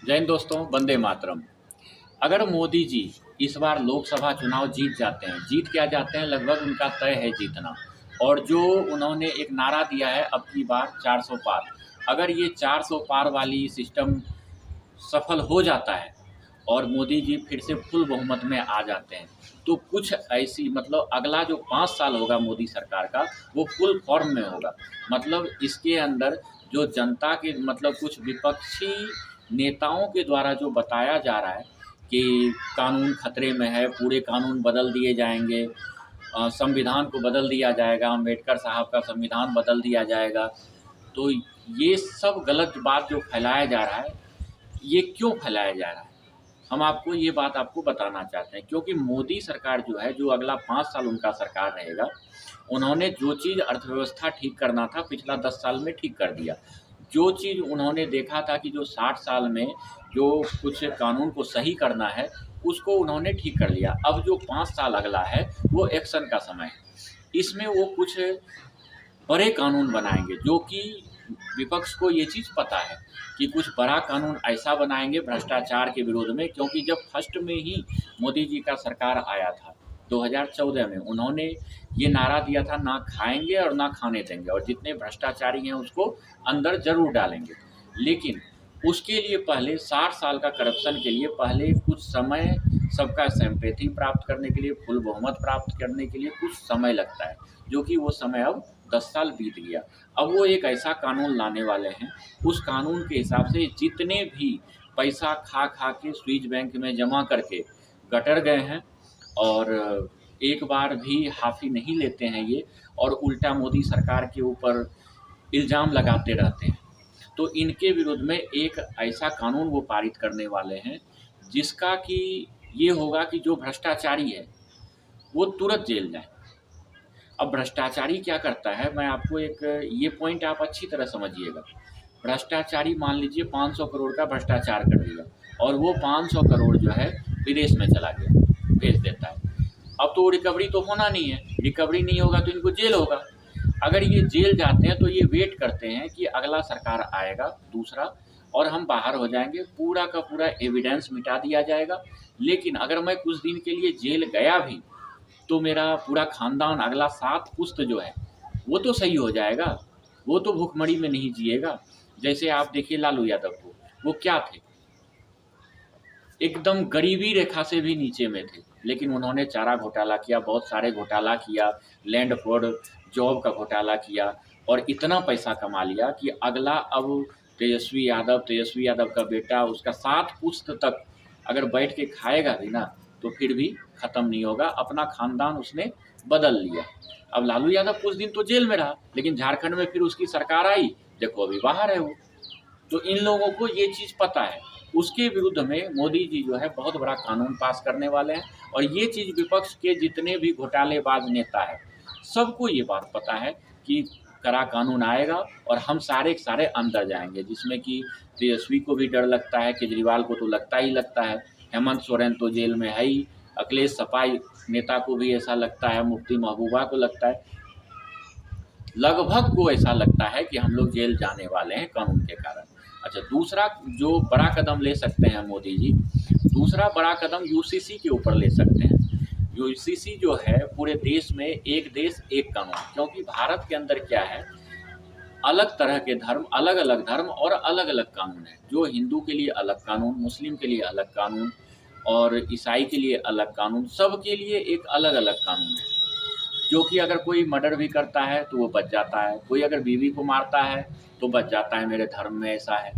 जय हिंद दोस्तों, वंदे मातरम। अगर मोदी जी इस बार लोकसभा चुनाव जीत जाते हैं, जीत क्या जाते हैं, लगभग उनका तय है जीतना। और जो उन्होंने एक नारा दिया है अब की बार 400 पार, अगर ये 400 पार वाली सिस्टम सफल हो जाता है और मोदी जी फिर से फुल बहुमत में आ जाते हैं, तो कुछ ऐसी मतलब अगला जो 5 साल होगा मोदी सरकार का, वो फुल फॉर्म में होगा। मतलब इसके अंदर जो जनता के मतलब कुछ विपक्षी नेताओं के द्वारा जो बताया जा रहा है कि कानून खतरे में है, पूरे कानून बदल दिए जाएंगे, संविधान को बदल दिया जाएगा, अम्बेडकर साहब का संविधान बदल दिया जाएगा, तो ये सब गलत बात जो फैलाया जा रहा है, ये क्यों फैलाया जा रहा है, हम आपको ये बात आपको बताना चाहते हैं। क्योंकि मोदी सरकार जो है, जो अगला 5 साल उनका सरकार रहेगा, उन्होंने जो चीज़ अर्थव्यवस्था ठीक करना था पिछला 10 साल में ठीक कर दिया। जो चीज़ उन्होंने देखा था कि जो 60 साल में जो कुछ कानून को सही करना है, उसको उन्होंने ठीक कर लिया। अब जो 5 साल अगला है, वो एक्शन का समय है। इसमें वो कुछ बड़े कानून बनाएंगे, जो कि विपक्ष को ये चीज़ पता है कि कुछ बड़ा कानून ऐसा बनाएंगे भ्रष्टाचार के विरोध में। क्योंकि जब फर्स्ट में ही मोदी जी का सरकार आया था 2014 में, उन्होंने ये नारा दिया था, ना खाएंगे और ना खाने देंगे, और जितने भ्रष्टाचारी हैं उसको अंदर जरूर डालेंगे। लेकिन उसके लिए पहले 60 साल का करप्शन के लिए पहले कुछ समय, सबका सिंपैथी प्राप्त करने के लिए, फुल बहुमत प्राप्त करने के लिए कुछ समय लगता है, जो कि वो समय अब 10 साल बीत गया। अब वो एक ऐसा कानून लाने वाले हैं, उस कानून के हिसाब से जितने भी पैसा खा खा के स्विस बैंक में जमा करके गटर गए हैं, और एक बार भी हाफी नहीं लेते हैं ये, और उल्टा मोदी सरकार के ऊपर इल्ज़ाम लगाते रहते हैं, तो इनके विरुद्ध में एक ऐसा कानून वो पारित करने वाले हैं, जिसका कि ये होगा कि जो भ्रष्टाचारी है वो तुरंत जेल जाए। अब भ्रष्टाचारी क्या करता है, मैं आपको एक ये पॉइंट आप अच्छी तरह समझिएगा। भ्रष्टाचारी मान लीजिए 500 करोड़ का भ्रष्टाचार कर दिया, और वो 500 करोड़ जो है विदेश में चला गया, भेज देता है। अब तो रिकवरी तो होना नहीं है, रिकवरी नहीं होगा तो इनको जेल होगा। अगर ये जेल जाते हैं तो ये वेट करते हैं कि अगला सरकार आएगा दूसरा, और हम बाहर हो जाएंगे, पूरा का पूरा एविडेंस मिटा दिया जाएगा। लेकिन अगर मैं कुछ दिन के लिए जेल गया भी, तो मेरा पूरा खानदान, अगला 7 पुश्त जो है, वो तो सही हो जाएगा, वो तो भूखमरी में नहीं जिएगा। जैसे आप देखिए लालू यादव को, वो क्या थे, एकदम गरीबी रेखा से भी नीचे में थे, लेकिन उन्होंने चारा घोटाला किया, बहुत सारे घोटाला किया, लैंड फॉर जॉब का घोटाला किया, और इतना पैसा कमा लिया कि अगला अब तेजस्वी यादव का बेटा, उसका 7 पुश्त तक अगर बैठ के खाएगा भी ना, तो फिर भी ख़त्म नहीं होगा। अपना खानदान उसने बदल लिया। अब लालू यादव कुछ दिन तो जेल में रहा, लेकिन झारखंड में फिर उसकी सरकार आई, देखो अभी बाहर है वो। तो इन लोगों को ये चीज़ पता है। उसके विरुद्ध में मोदी जी जो है बहुत बड़ा कानून पास करने वाले हैं, और ये चीज़ विपक्ष के जितने भी घोटालेबाज नेता है, सबको ये बात पता है कि कड़ा कानून आएगा और हम सारे के सारे अंदर जाएंगे। जिसमें कि तेजस्वी को भी डर लगता है, केजरीवाल को तो लगता ही लगता है, हेमंत सोरेन तो जेल में है ही, अखिलेश सपाई नेता को भी ऐसा लगता है, मुफ्ती महबूबा को लगता है, लगभग को ऐसा लगता है कि हम लोग जेल जाने वाले हैं कानून के कारण। अच्छा, दूसरा जो बड़ा कदम ले सकते हैं मोदी जी, दूसरा बड़ा कदम यूसीसी के ऊपर ले सकते हैं। यूसीसी जो है पूरे देश में एक देश एक कानून, क्योंकि भारत के अंदर क्या है, अलग तरह के धर्म, अलग अलग धर्म और अलग अलग कानून है। जो हिंदू के लिए अलग कानून, मुस्लिम के लिए अलग कानून, और ईसाई के लिए अलग कानून, सबके लिए एक अलग अलग कानून है। जो कि अगर कोई मर्डर भी करता है तो वो बच जाता है, कोई अगर बीवी को मारता है तो बच जाता है, मेरे धर्म में ऐसा है।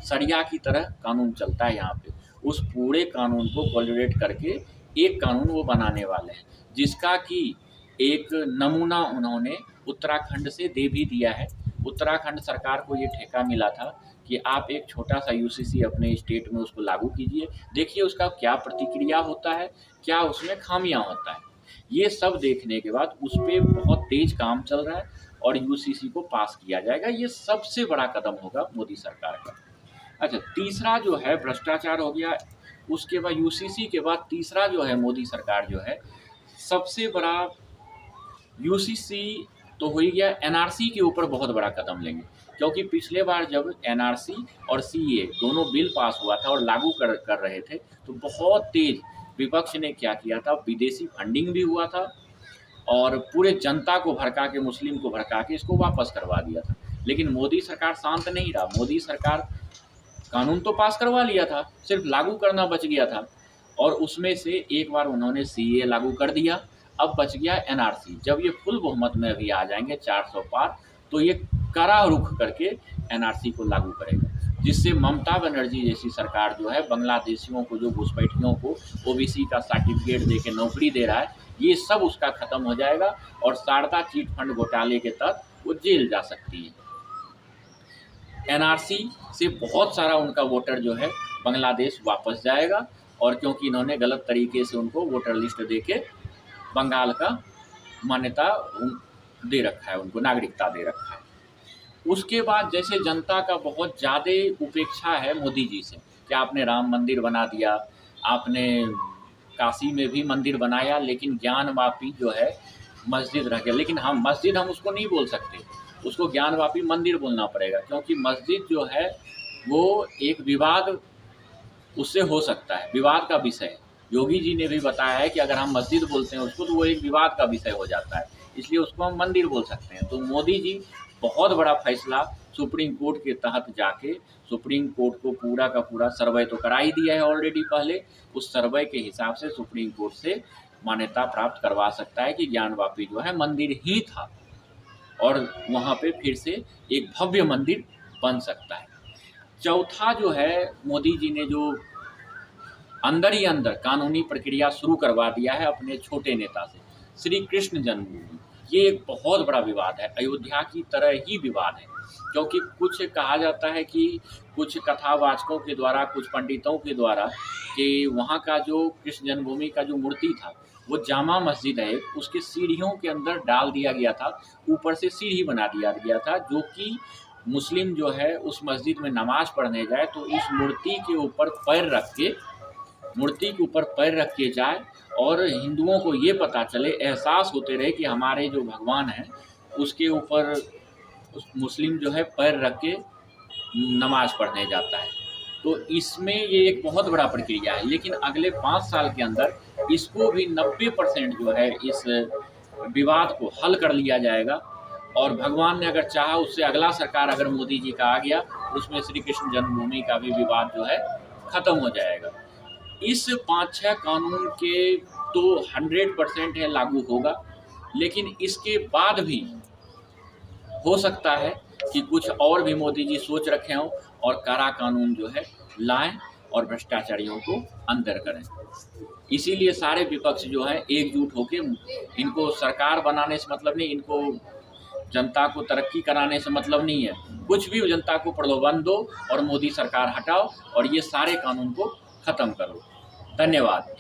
सरिया की तरह कानून चलता है यहाँ पे। उस पूरे कानून को कोलैबोरेट करके एक कानून वो बनाने वाले हैं, जिसका कि एक नमूना उन्होंने उत्तराखंड से दे भी दिया है। उत्तराखंड सरकार को ये ठेका मिला था कि आप एक छोटा सा यूसीसी अपने स्टेट में उसको लागू कीजिए, देखिए उसका क्या प्रतिक्रिया होता है, क्या उसमें खामियां होता है। ये सब देखने के बाद उस पर बहुत तेज काम चल रहा है, और यूसीसी को पास किया जाएगा। ये सबसे बड़ा कदम होगा मोदी सरकार का। अच्छा, तीसरा जो है भ्रष्टाचार हो गया, उसके बाद यूसीसी के बाद तीसरा जो है मोदी सरकार जो है सबसे बड़ा, यूसीसी तो हो ही गया, एनआरसी के ऊपर बहुत बड़ा कदम लेंगे। क्योंकि पिछले बार जब एनआरसी और सीए दोनों बिल पास हुआ था और लागू कर रहे थे, तो बहुत तेज विपक्ष ने क्या किया था, विदेशी फंडिंग भी हुआ था और पूरे जनता को भड़का के, मुस्लिम को भड़का के इसको वापस करवा दिया था। लेकिन मोदी सरकार शांत नहीं रहा। मोदी सरकार कानून तो पास करवा लिया था, सिर्फ लागू करना बच गया था। और उसमें से एक बार उन्होंने सीए लागू कर दिया, अब बच गया एनआरसी। जब ये फुल बहुमत में अभी आ जाएंगे 400 पार, तो ये कड़ा रुख करके एनआरसी को लागू करेगा, जिससे ममता बनर्जी जैसी सरकार जो है, बांग्लादेशियों को, जो घुसपैठियों को ओबीसी का सर्टिफिकेट दे के नौकरी दे रहा है, ये सब उसका खत्म हो जाएगा और शारदा चिट फंड घोटाले के तहत वो जेल जा सकती है। एनआरसी से बहुत सारा उनका वोटर जो है बांग्लादेश वापस जाएगा, और क्योंकि इन्होंने गलत तरीके से उनको वोटर लिस्ट दे के बंगाल का मान्यता दे रखा है, उनको नागरिकता दे रखा है। उसके बाद जैसे जनता का बहुत ज़्यादा उपेक्षा है मोदी जी से कि आपने राम मंदिर बना दिया, आपने काशी में भी मंदिर बनाया, लेकिन ज्ञानवापी जो है मस्जिद रह गया। लेकिन हम मस्जिद हम उसको नहीं बोल सकते, उसको ज्ञानवापी मंदिर बोलना पड़ेगा, क्योंकि मस्जिद जो है वो एक विवाद उससे हो सकता है, विवाद का विषय है। योगी जी ने भी बताया है कि अगर हम मस्जिद बोलते हैं उसको, तो वो एक विवाद का विषय हो जाता है, इसलिए उसको हम मंदिर बोल सकते हैं। तो मोदी जी बहुत बड़ा फैसला सुप्रीम कोर्ट के तहत जाके, सुप्रीम कोर्ट को पूरा का पूरा सर्वे तो करा ही दिया है ऑलरेडी पहले, उस सर्वे के हिसाब से सुप्रीम कोर्ट से मान्यता प्राप्त करवा सकता है कि ज्ञानवापी जो है मंदिर ही था, और वहाँ पे फिर से एक भव्य मंदिर बन सकता है। चौथा जो है, मोदी जी ने जो अंदर ही अंदर कानूनी प्रक्रिया शुरू करवा दिया है अपने छोटे नेता से, श्री कृष्ण जन्मभूमि। ये एक बहुत बड़ा विवाद है, अयोध्या की तरह ही विवाद है, क्योंकि कुछ कहा जाता है कि कुछ कथावाचकों के द्वारा, कुछ पंडितों के द्वारा, कि वहाँ का जो कृष्ण जन्मभूमि का जो मूर्ति था वो जामा मस्जिद है, उसके सीढ़ियों के अंदर डाल दिया गया था, ऊपर से सीढ़ी बना दिया गया था, जो कि मुस्लिम जो है उस मस्जिद में नमाज पढ़ने जाए तो इस मूर्ति के ऊपर पैर रख के जाए, और हिंदुओं को ये पता चले, एहसास होते रहे कि हमारे जो भगवान हैं उसके ऊपर मुस्लिम जो है पैर रख के नमाज पढ़ने जाता है। तो इसमें ये एक बहुत बड़ा प्रक्रिया है, लेकिन अगले 5 साल के अंदर इसको भी 90% जो है इस विवाद को हल कर लिया जाएगा, और भगवान ने अगर चाहा उससे अगला सरकार अगर मोदी जी का आ गया, उसमें श्री कृष्ण जन्मभूमि का भी विवाद जो है ख़त्म हो जाएगा। इस 5-6 कानून के तो 100% है लागू होगा, लेकिन इसके बाद भी हो सकता है कि कुछ और भी मोदी जी सोच रखे हों और कड़ा कानून जो है लाएं और भ्रष्टाचारियों को अंदर करें। इसीलिए सारे विपक्ष जो है एकजुट होकर, इनको सरकार बनाने से मतलब नहीं, इनको जनता को तरक्की कराने से मतलब नहीं है, कुछ भी जनता को प्रलोभन दो और मोदी सरकार हटाओ और ये सारे कानून को ख़त्म करो। धन्यवाद।